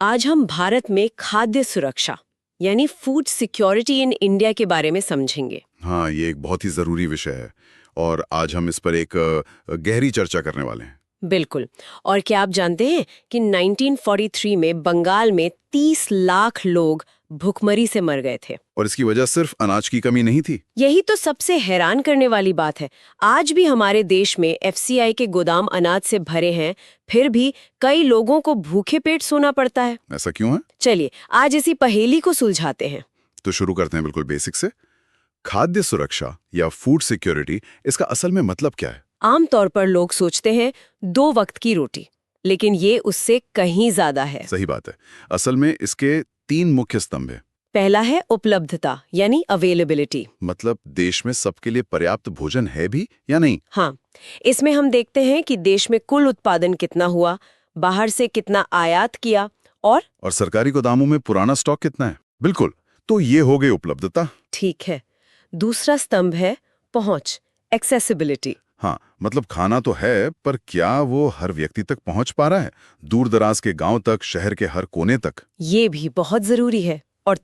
आज हम भारत में खाद्य सुरक्षा यानी फूड सिक्योरिटी इन इंडिया के बारे में समझेंगे। हाँ, ये एक बहुत ही जरूरी विषय है और आज हम इस पर एक गहरी चर्चा करने वाले हैं। बिल्कुल। और क्या आप जानते हैं कि 1943 में बंगाल में 30 लाख लोग भुखमरी से मर गए थे। और इसकी वजह सिर्फ अनाज की कमी नहीं थी। यही तो सबसे हैरान करने वाली बात है। आज भी हमारे देश में एफसीआई के गोदाम अनाज से भरे हैं, फिर भी कई लोगों को भूखे पेट सोना पड़ता है। ऐसा क्यों है? चलिए आज इसी पहेली को सुलझाते हैं। तो शुरू करते हैं बिल्कुल बेसिक से। खाद्य सुरक्षा या फूड सिक्योरिटी, इसका असल में मतलब क्या है? आमतौर पर लोग सोचते हैं 2 वक्त की रोटी, लेकिन ये उससे कहीं ज्यादा है। सही बात है। असल में इसके 3 मुख्य स्तंभ हैं। पहला है उपलब्धता यानी अवेलेबिलिटी। मतलब देश में सबके लिए पर्याप्त भोजन है भी या नहीं। हाँ, इसमें हम देखते हैं कि देश में कुल उत्पादन कितना हुआ, बाहर से कितना आयात किया और सरकारी गोदामों में पुराना स्टॉक कितना है। बिल्कुल, तो ये हो गई उपलब्धता। ठीक है। दूसरा स्तंभ है पहुंच, एक्सेसिबिलिटी। हाँ, मतलब खाना तो है, पर क्या वो हर व्यक्ति तक पहुंच पा रहा है? दूर दराज के गांव तक, शहर के हर कोने तक। ये भी बहुत जरूरी है। और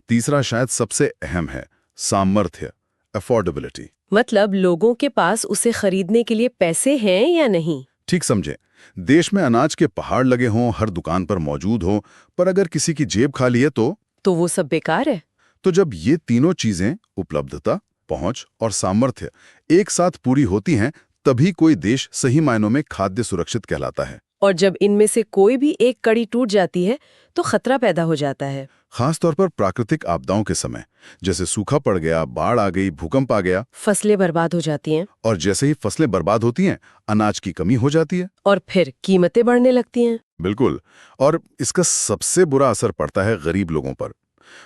तीसरा शायद सबसे अहम है, सामर्थ्य, अफोर्डेबिलिटी। मतलब लोगों के पास उसे खरीदने के लिए पैसे हैं या नहीं। ठीक समझे। देश में अनाज के पहाड़ लगे हों, हर दुकान पर मौजूद हो, पर अगर किसी की जेब खाली है तो वो सब बेकार है। तो जब ये तीनों चीजें, उपलब्धता, पहुंच और सामर्थ्य, एक साथ पूरी होती हैं, तभी कोई देश सही मायनों में खाद्य सुरक्षित कहलाता है। और जब इनमें से कोई भी एक कड़ी टूट जाती है तो खतरा पैदा हो जाता है। खास तौर पर प्राकृतिक आपदाओं के समय, जैसे सूखा पड़ गया, बाढ़ आ गई, भूकंप आ गया, फसलें बर्बाद हो जाती हैं। और जैसे ही फसलें बर्बाद होती हैं, अनाज की कमी हो जाती है और फिर कीमतें बढ़ने लगती हैं। बिल्कुल। और इसका सबसे बुरा असर पड़ता है गरीब लोगों पर।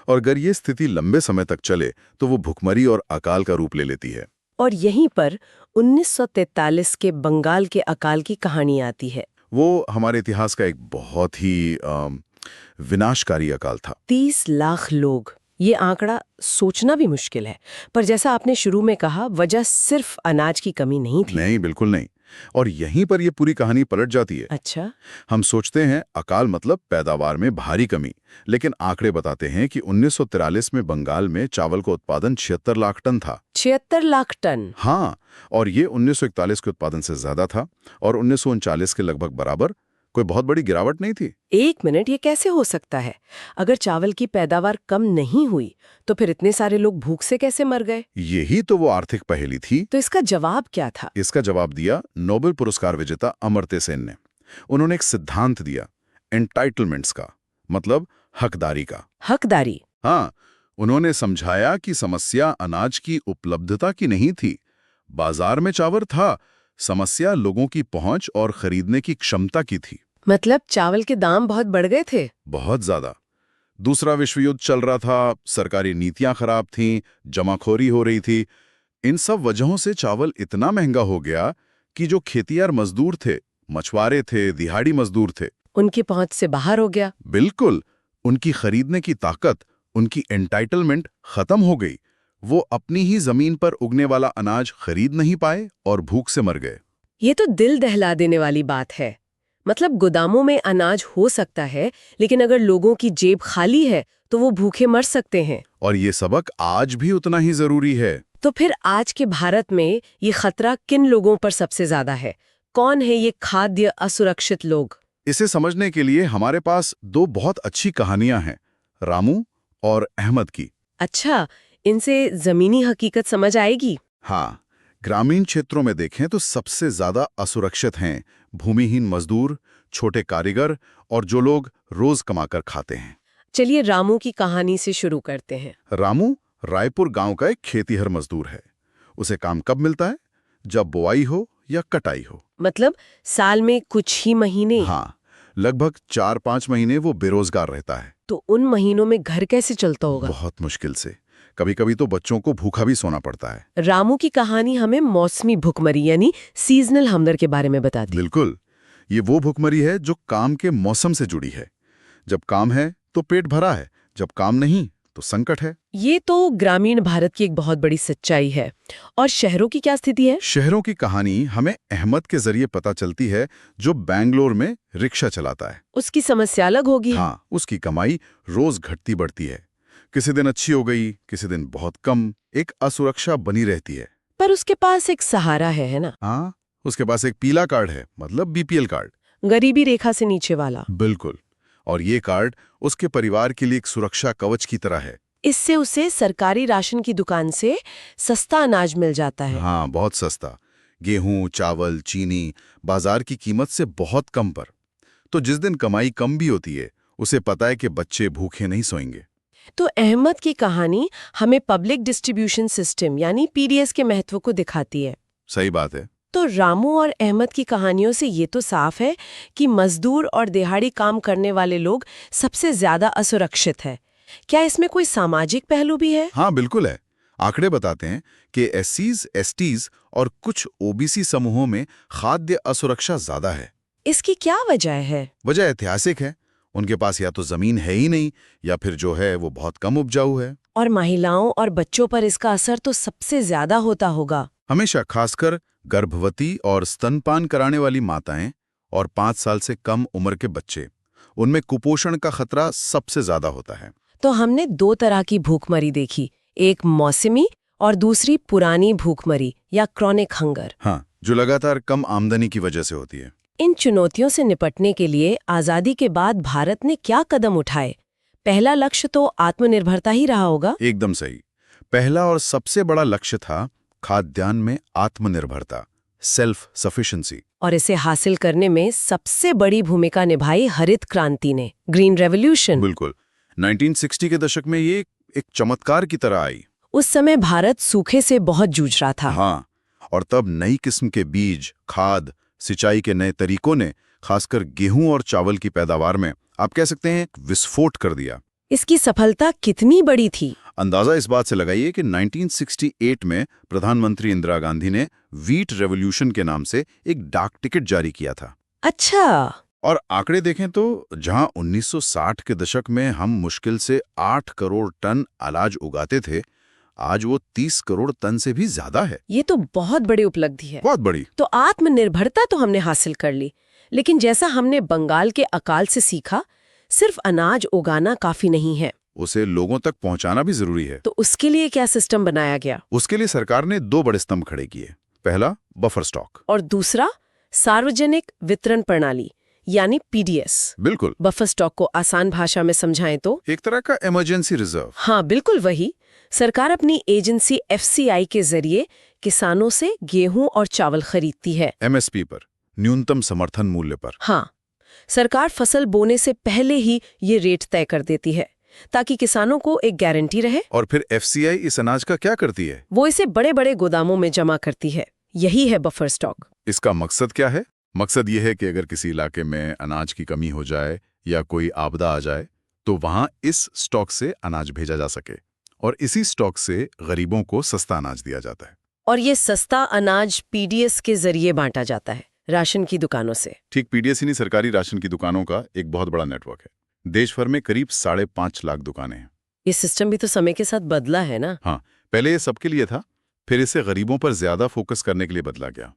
और अगर ये स्थिति लंबे समय तक चले तो वो भुखमरी और अकाल का रूप ले लेती है। और यहीं पर 1943 के बंगाल के अकाल की कहानी आती है। वो हमारे इतिहास का एक बहुत ही विनाशकारी अकाल था। 30 लाख लोग, ये आंकड़ा सोचना भी मुश्किल है। पर जैसा आपने शुरू में कहा, वजह सिर्फ अनाज की कमी नहीं थी। नहीं, बिल्कुल नहीं। और यहीं पर ये पूरी कहानी पलट जाती है। अच्छा। हम सोचते हैं अकाल मतलब पैदावार में भारी कमी, लेकिन आंकड़े बताते हैं कि 1943 में बंगाल में चावल का उत्पादन 76 लाख टन था। 76 लाख टन? हाँ, और ये 1941 के उत्पादन से ज्यादा था और 1939 के लगभग बराबर। कोई बहुत बड़ी गिरावट नहीं थी। एक मिनट, ये कैसे हो सकता है? अगर चावल की पैदावार कम नहीं हुई तो फिर इतने सारे लोग भूख से कैसे मर गए? यही तो वो आर्थिक पहेली थी। तो इसका जवाब क्या था? इसका जवाब दिया नोबेल पुरस्कार विजेता अमर्त्य सेन ने। उन्होंने एक सिद्धांत दिया, एंटाइटलमेंट्स का, मतलब हकदारी का। हकदारी? हाँ, उन्होंने समझाया कि समस्या अनाज की उपलब्धता की नहीं थी। बाजार में चावल था, समस्या लोगों की पहुंच और खरीदने की क्षमता की थी। मतलब चावल के दाम बहुत बढ़ गए थे? बहुत ज्यादा। दूसरा विश्व युद्ध चल रहा था, सरकारी नीतियां खराब थीं, जमाखोरी हो रही थी। इन सब वजहों से चावल इतना महंगा हो गया कि जो खेतियार मजदूर थे, मछुआरे थे, दिहाड़ी मजदूर थे, उनकी पहुंच से बाहर हो गया। बिल्कुल, उनकी खरीदने की ताकत, उनकी एंटाइटलमेंट खत्म हो गई। वो अपनी ही जमीन पर उगने वाला अनाज खरीद नहीं पाए और भूख से मर गए। ये तो दिल दहला देने वाली बात है। मतलब गोदामों में अनाज हो सकता है, लेकिन अगर लोगों की जेब खाली है तो वो भूखे मर सकते हैं। और ये सबक आज भी उतना ही जरूरी है। तो फिर आज के भारत में ये खतरा किन लोगों पर सबसे ज्यादा है? कौन है ये खाद्य असुरक्षित लोग? इसे समझने के लिए हमारे पास 2 बहुत अच्छी कहानियां हैं, रामू और अहमद की। अच्छा, इनसे जमीनी हकीकत समझ आएगी? हाँ, ग्रामीण क्षेत्रों में देखें तो सबसे ज्यादा असुरक्षित हैं भूमिहीन मजदूर, छोटे कारीगर और जो लोग रोज कमाकर खाते हैं। चलिए रामू की कहानी से शुरू करते हैं। रामू रायपुर गांव का एक खेतीहर मजदूर है। उसे काम कब मिलता है? जब बुआई हो या कटाई हो। मतलब साल में कुछ ही महीने? हाँ, लगभग 4-5 महीने वो बेरोजगार रहता है। तो उन महीनों में घर कैसे चलता होगा? बहुत मुश्किल से। कभी कभी तो बच्चों को भूखा भी सोना पड़ता है। रामू की कहानी हमें मौसमी भुखमरी यानी सीजनल हंगर के बारे में बताती। बिल्कुल, ये वो भुखमरी है जो काम के मौसम से जुड़ी है। जब काम है तो पेट भरा है, जब काम नहीं तो संकट है। ये तो ग्रामीण भारत की एक बहुत बड़ी सच्चाई है। और शहरों की क्या स्थिति है? शहरों की कहानी हमें अहमद के जरिए पता चलती है, जो बैंगलोर में रिक्शा चलाता है। उसकी समस्या अलग होगी। हाँ, उसकी कमाई रोज घटती बढ़ती है। किसी दिन अच्छी हो गई, किसी दिन बहुत कम। एक असुरक्षा बनी रहती है। पर उसके पास एक सहारा है ना? हाँ, उसके पास एक पीला कार्ड है, मतलब बीपीएल कार्ड। गरीबी रेखा से नीचे वाला। बिल्कुल। और ये कार्ड उसके परिवार के लिए एक सुरक्षा कवच की तरह है। इससे उसे सरकारी राशन की दुकान से सस्ता अनाज मिल जाता है। हाँ, बहुत सस्ता। गेहूं, चावल, चीनी बाजार की कीमत से बहुत कम पर। तो जिस दिन कमाई कम भी होती है, उसे पता है कि बच्चे भूखे नहीं सोएंगे। तो अहमद की कहानी हमें पब्लिक डिस्ट्रीब्यूशन सिस्टम यानी पीडीएस के महत्व को दिखाती है। सही बात है। तो रामू और अहमद की कहानियों से ये तो साफ है कि मजदूर और दिहाड़ी काम करने वाले लोग सबसे ज्यादा असुरक्षित है। क्या इसमें कोई सामाजिक पहलू भी है? हाँ, बिल्कुल है। आंकड़े बताते हैं कि एससीज, एसटीज और कुछ ओबीसी समूहों में खाद्य असुरक्षा ज्यादा है। इसकी क्या वजह है? वजह ऐतिहासिक है। उनके पास या तो जमीन है ही नहीं, या फिर जो है वो बहुत कम उपजाऊ है। और महिलाओं और बच्चों पर इसका असर तो सबसे ज्यादा होता होगा। हमेशा, खासकर गर्भवती और स्तनपान कराने वाली माताएं और 5 साल से कम उम्र के बच्चे, उनमें कुपोषण का खतरा सबसे ज्यादा होता है। तो हमने दो तरह की भूखमरी देखी, एक मौसमी और दूसरी पुरानी भूखमरी या क्रॉनिक हंगर। हाँ, जो लगातार कम आमदनी की वजह से होती है। इन चुनौतियों से निपटने के लिए आजादी के बाद भारत ने क्या कदम उठाए? पहला लक्ष्य तो आत्मनिर्भरता ही रहा होगा। एकदम सही। पहला और सबसे बड़ा लक्ष्य था खाद्यान्न में आत्मनिर्भरता, सेल्फ सफिशिएंसी। और इसे हासिल करने में सबसे बड़ी भूमिका निभाई हरित क्रांति ने, ग्रीन रेवोल्यूशन। बिल्कुल। 1960 के दशक में ये एक चमत्कार की तरह आई। उस समय भारत सूखे से बहुत जूझ रहा था। हाँ, और तब नई किस्म के बीज, खाद, सिंचाई के नए तरीकों ने खासकर गेहूं और चावल की पैदावार में, आप कह सकते हैं, एक विस्फोट कर दिया। इसकी सफलता कितनी बड़ी थी? अंदाजा इस बात से लगाइए कि 1968 में प्रधानमंत्री इंदिरा गांधी ने व्हीट रेवोल्यूशन के नाम से एक डाक टिकट जारी किया था। अच्छा। और आंकड़े देखें तो जहां 1960 के दशक में हम मुश्किल से 8 करोड़ टन अनाज उगाते थे, आज वो 30 करोड़ टन से भी ज्यादा है। ये तो बहुत बड़ी उपलब्धि है। बहुत बड़ी। तो आत्मनिर्भरता तो हमने हासिल कर ली, लेकिन जैसा हमने बंगाल के अकाल से सीखा, सिर्फ अनाज उगाना काफी नहीं है, उसे लोगों तक पहुंचाना भी जरूरी है। तो उसके लिए क्या सिस्टम बनाया गया? उसके लिए सरकार ने 2 बड़े स्तंभ खड़े किए। पहला, बफर स्टॉक। और दूसरा, सार्वजनिक वितरण प्रणाली यानी पीडीएस। बिल्कुल। बफर स्टॉक को आसान भाषा में समझाएं तो एक तरह का इमरजेंसी रिजर्व। हाँ, बिल्कुल वही। सरकार अपनी एजेंसी एफसीआई के जरिए किसानों से गेहूं और चावल खरीदती है। एमएसपी पर, न्यूनतम समर्थन मूल्य पर। हाँ, सरकार फसल बोने से पहले ही ये रेट तय कर देती है ताकि किसानों को एक गारंटी रहे। और फिर एफसीआई इस अनाज का क्या करती है? वो इसे बड़े बड़े गोदामों में जमा करती है। यही है बफर स्टॉक। इसका मकसद क्या है? मकसद ये है कि अगर किसी इलाके में अनाज की कमी हो जाए या कोई आपदा आ जाए, तो वहां इस स्टॉक से अनाज भेजा जा सके, और इसी स्टॉक से गरीबों को सस्ता अनाज दिया जाता है। और ये सस्ता अनाज पीडीएस के जरिए बांटा जाता है, राशन की दुकानों से। ठीक, पीडीएस ही नहीं, सरकारी राशन की दुकानों का एक बहुत बड़ा नेटवर्क है। देश भर में करीब 5.5 लाख दुकानें हैं। ये सिस्टम भी तो समय के साथ बदला है ना? हाँ, पहले ये सबके लिए था, फिर इसे गरीबों पर ज्यादा फोकस करने के लिए बदला गया।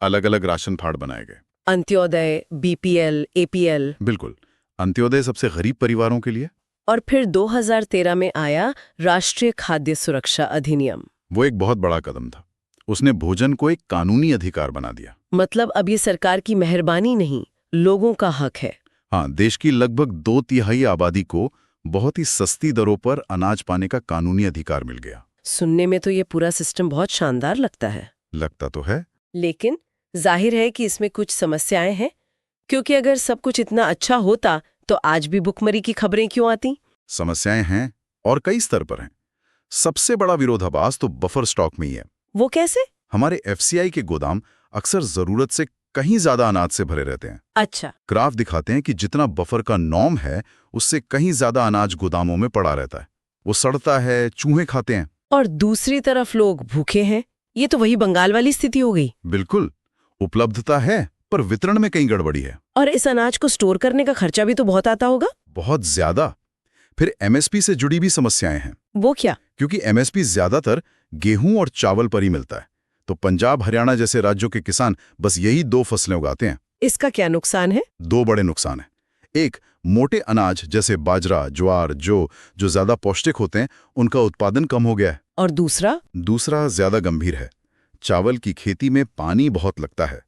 अलग अलग राशन फाड़ बनाए गए। Antyodaya, BPL, APL. बिल्कुल। अंत्योदय सबसे गरीब परिवारों के लिए। और फिर 2013 में आया राष्ट्रीय खाद्य सुरक्षा अधिनियम। वो एक बहुत बड़ा कदम था। उसने भोजन को एक कानूनी अधिकार बना दिया। मतलब अब ये सरकार की मेहरबानी नहीं, लोगों का हक है। हाँ, देश की लगभग 2/3 आबादी को बहुत ही सस्ती दरों पर अनाज पाने का कानूनी अधिकार मिल गया। सुनने में तो ये पूरा सिस्टम बहुत शानदार लगता है। लगता तो है, लेकिन जाहिर है कि इसमें कुछ समस्याएं हैं, क्योंकि अगर सब कुछ इतना अच्छा होता तो आज भी भुखमरी की खबरें क्यों आती? समस्याएं हैं और कई स्तर पर हैं। सबसे बड़ा विरोधाभास तो बफर स्टॉक में ही है। वो कैसे? हमारे एफसीआई के गोदाम अक्सर जरूरत से कहीं ज्यादा अनाज से भरे रहते हैं। अच्छा। ग्राफ दिखाते हैं कि जितना बफर का नॉर्म है, उससे कहीं ज्यादा अनाज गोदामों में पड़ा रहता है। वो सड़ता है, चूहे खाते हैं। और दूसरी तरफ लोग भूखे हैं। ये तो वही बंगाल वाली स्थिति हो गई। बिल्कुल। उपलब्धता है, पर वितरण में कहीं गड़बड़ी है। और इस अनाज को स्टोर करने का खर्चा भी तो बहुत आता होगा। बहुत ज्यादा। फिर एमएसपी से जुड़ी भी समस्याएं हैं, वो क्या? क्योंकि एमएसपी ज्यादातर गेहूं और चावल पर ही मिलता है। तो पंजाब हरियाणा जैसे राज्यों के किसान बस यही 2 फसलें उगाते हैं। इसका क्या नुकसान है? 2 बड़े नुकसान हैं। एक, मोटे अनाज जैसे बाजरा, ज्वार, जो ज्यादा पौष्टिक होते हैं, उनका उत्पादन कम हो गया है। और दूसरा ज्यादा गंभीर है। चावल की खेती में पानी बहुत लगता है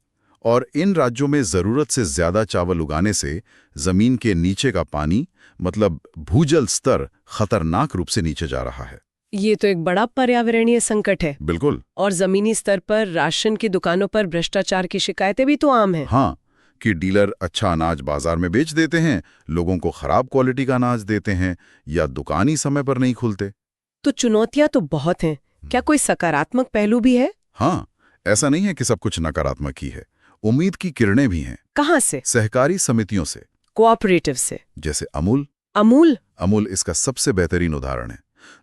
और इन राज्यों में जरूरत से ज्यादा चावल उगाने से जमीन के नीचे का पानी, मतलब भूजल स्तर, खतरनाक रूप से नीचे जा रहा है। ये तो एक बड़ा पर्यावरणीय संकट है। बिल्कुल। और जमीनी स्तर पर राशन की दुकानों पर भ्रष्टाचार की शिकायतें भी तो आम हैं। हाँ, कि डीलर अच्छा अनाज बाजार में बेच देते हैं, लोगों को खराब क्वालिटी का अनाज देते हैं, या दुकान ही समय पर नहीं खुलते। तो चुनौतियां तो बहुत हैं। क्या कोई सकारात्मक पहलू भी है? हाँ, ऐसा नहीं है कि सब कुछ नकारात्मक ही है। उम्मीद की किरणें भी हैं। कहाँ से? सहकारी समितियों से, कोऑपरेटिव से। जैसे अमूल। अमूल इसका सबसे बेहतरीन उदाहरण है।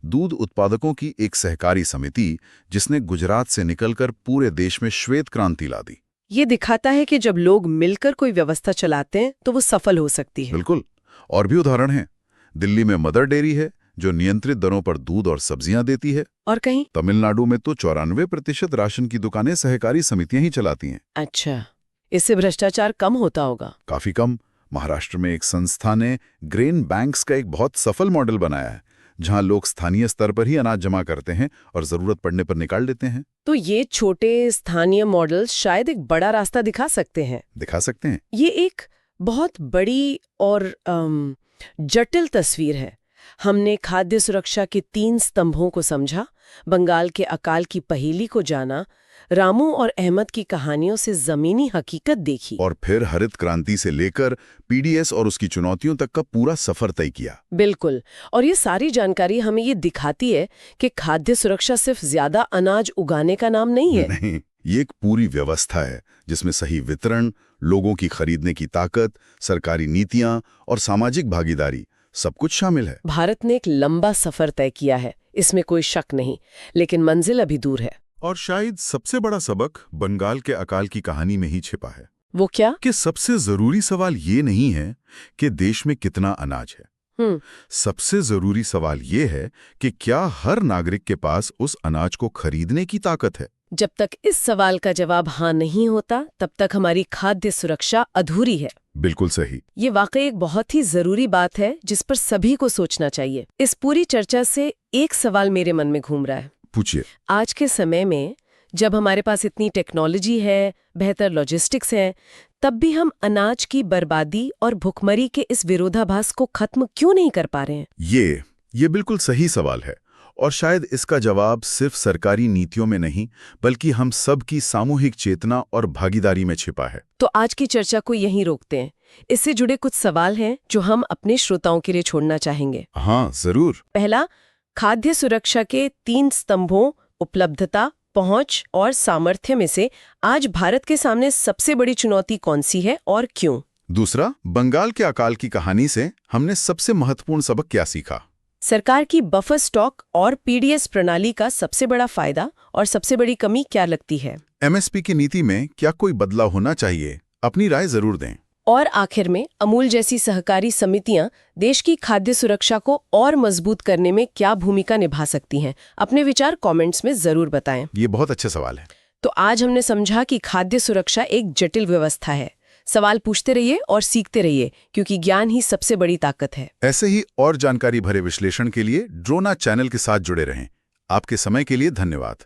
दूध उत्पादकों की एक सहकारी समिति जिसने गुजरात से निकलकर पूरे देश में श्वेत क्रांति ला दी। ये दिखाता है कि जब लोग मिलकर कोई व्यवस्था चलाते हैं तो वो सफल हो सकती है। बिल्कुल। और भी उदाहरण हैं। दिल्ली में मदर डेयरी है जो नियंत्रित दरों पर दूध और सब्जियां देती है। और कहीं तमिलनाडु में तो 94% राशन की दुकानें सहकारी समितियां ही चलाती हैं। अच्छा, इससे भ्रष्टाचार कम होता होगा? काफी कम। महाराष्ट्र में एक संस्था ने ग्रेन बैंक्स का एक बहुत सफल मॉडल बनाया है, जहां लोग स्थानीय स्तर पर ही अनाज जमा करते हैं और जरूरत पड़ने पर निकाल लेते हैं। तो ये छोटे स्थानीय मॉडल शायद एक बड़ा रास्ता दिखा सकते हैं। ये एक बहुत बड़ी और जटिल तस्वीर है। हमने खाद्य सुरक्षा के 3 स्तंभों को समझा, बंगाल के अकाल की पहेली को जाना, रामू और अहमद की कहानियों से जमीनी हकीकत देखी, और फिर हरित क्रांति से लेकर पीडीएस और उसकी चुनौतियों तक का पूरा सफर तय किया। बिल्कुल। और ये सारी जानकारी हमें ये दिखाती है कि खाद्य सुरक्षा सिर्फ ज्यादा अनाज उगाने का नाम नहीं है। नहीं, ये एक पूरी व्यवस्था है जिसमें सही वितरण, लोगों की खरीदने की ताकत, सरकारी नीतियां और सामाजिक भागीदारी सब कुछ शामिल है। भारत ने एक लंबा सफर तय किया है, इसमें कोई शक नहीं, लेकिन मंजिल अभी दूर है। और शायद सबसे बड़ा सबक बंगाल के अकाल की कहानी में ही छिपा है। वो क्या? कि सबसे जरूरी सवाल ये नहीं है कि देश में कितना अनाज है। सबसे जरूरी सवाल ये है कि क्या हर नागरिक के पास उस अनाज को खरीदने की ताकत है। जब तक इस सवाल का जवाब हाँ नहीं होता, तब तक हमारी खाद्य सुरक्षा अधूरी है। बिल्कुल सही। ये वाकई एक बहुत ही जरूरी बात है जिस पर सभी को सोचना चाहिए। इस पूरी चर्चा से एक सवाल मेरे मन में घूम रहा है। पूछिए। आज के समय में जब हमारे पास इतनी टेक्नोलॉजी है, बेहतर लॉजिस्टिक्स है, तब भी हम अनाज की बर्बादी और भुखमरी के इस विरोधाभास को खत्म क्यों नहीं कर पा रहे हैं? ये बिल्कुल सही सवाल है, और शायद इसका जवाब सिर्फ सरकारी नीतियों में नहीं, बल्कि हम सब की सामूहिक चेतना और भागीदारी में छिपा है। तो आज की चर्चा को यहीं रोकते हैं। इससे जुड़े कुछ सवाल हैं जो हम अपने श्रोताओं के लिए छोड़ना चाहेंगे। हाँ, जरूर। पहला, खाद्य सुरक्षा के 3 स्तंभों उपलब्धता, पहुंच और सामर्थ्य में से आज भारत के सामने सबसे बड़ी चुनौती कौन सी है और क्यों? दूसरा, बंगाल के अकाल की कहानी से हमने सबसे महत्वपूर्ण सबक क्या सीखा? सरकार की बफर स्टॉक और पीडीएस प्रणाली का सबसे बड़ा फायदा और सबसे बड़ी कमी क्या लगती है? एमएसपी की नीति में क्या कोई बदलाव होना चाहिए? अपनी राय जरूर दें। और आखिर में, अमूल जैसी सहकारी समितियां देश की खाद्य सुरक्षा को और मजबूत करने में क्या भूमिका निभा सकती हैं? अपने विचार कमेंट्स में जरूर बताएं। ये बहुत अच्छा सवाल है। तो आज हमने समझा कि खाद्य सुरक्षा एक जटिल व्यवस्था है। सवाल पूछते रहिए और सीखते रहिए, क्योंकि ज्ञान ही सबसे बड़ी ताकत है। ऐसे ही और जानकारी भरे विश्लेषण के लिए ड्रोना चैनल के साथ जुड़े रहें। आपके समय के लिए धन्यवाद।